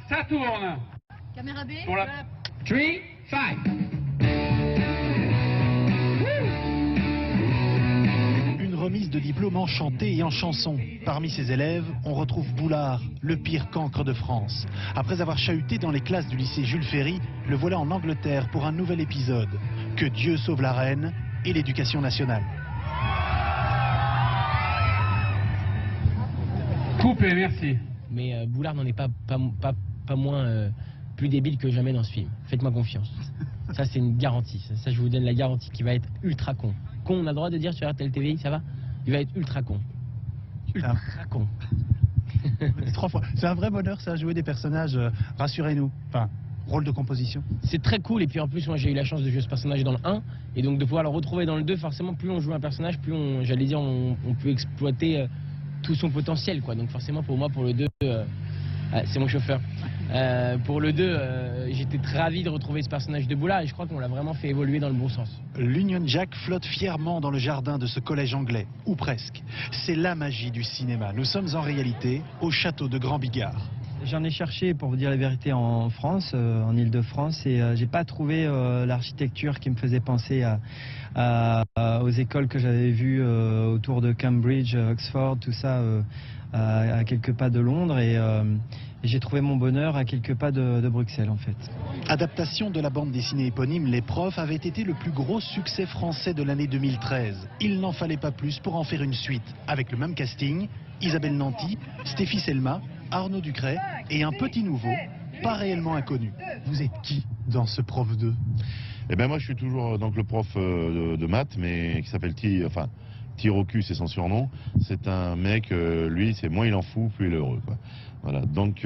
ça tourne. Caméra B. Pour la 3, 5. Une remise de diplôme en chanté et en chanson. Parmi ses élèves, on retrouve Boulard, le pire cancre de France. Après avoir chahuté dans les classes du lycée Jules Ferry, le voilà en Angleterre pour un nouvel épisode. Que Dieu sauve la reine et l'éducation nationale. Coupé, merci. Mais Boulard n'en est pas moins plus débile que jamais dans ce film. Faites-moi confiance. Ça, c'est une garantie. Ça, je vous donne la garantie qu'il va être ultra con. Con, on a le droit de dire sur RTL TVI, ça va? Il va être ultra con. Ultra con. 3 fois. C'est un vrai bonheur, ça, jouer des personnages, rassurez-nous. Enfin, rôle de composition. C'est très cool. Et puis en plus, moi, j'ai eu la chance de jouer ce personnage dans le 1. Et donc de pouvoir le retrouver dans le 2, forcément, plus on joue un personnage, plus on peut exploiter tout son potentiel, quoi. Donc forcément, pour moi, pour le 2, c'est mon chauffeur. Pour le 2, j'étais très ravi de retrouver ce personnage de Boulard et je crois qu'on l'a vraiment fait évoluer dans le bon sens. L'Union Jack flotte fièrement dans le jardin de ce collège anglais, ou presque. C'est la magie du cinéma. Nous sommes en réalité au château de Grand Bigard. J'en ai cherché, pour vous dire la vérité, en France, en Île-de-France, et j'ai pas trouvé l'architecture qui me faisait penser aux écoles que j'avais vues autour de Cambridge, Oxford, tout ça, à quelques pas de Londres, et j'ai trouvé mon bonheur à quelques pas de Bruxelles, en fait. Adaptation de la bande dessinée éponyme Les Profs avait été le plus gros succès français de l'année 2013. Il n'en fallait pas plus pour en faire une suite, avec le même casting, Isabelle Nanty, Stéphie Selma, Arnaud Ducret et un petit nouveau, pas réellement inconnu. Vous êtes qui dans ce prof 2? Eh ben moi je suis toujours donc le prof de maths, mais qui s'appelle Tirocu, c'est son surnom. C'est un mec, lui, c'est moins il en fout, plus il est heureux, quoi. Voilà, donc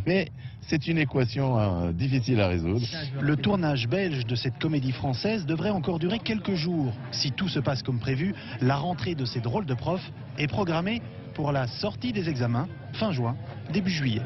mais c'est une équation difficile à résoudre. Le tournage belge de cette comédie française devrait encore durer quelques jours. Si tout se passe comme prévu, la rentrée de ces drôles de profs est programmée pour la sortie des examens fin juin, début juillet.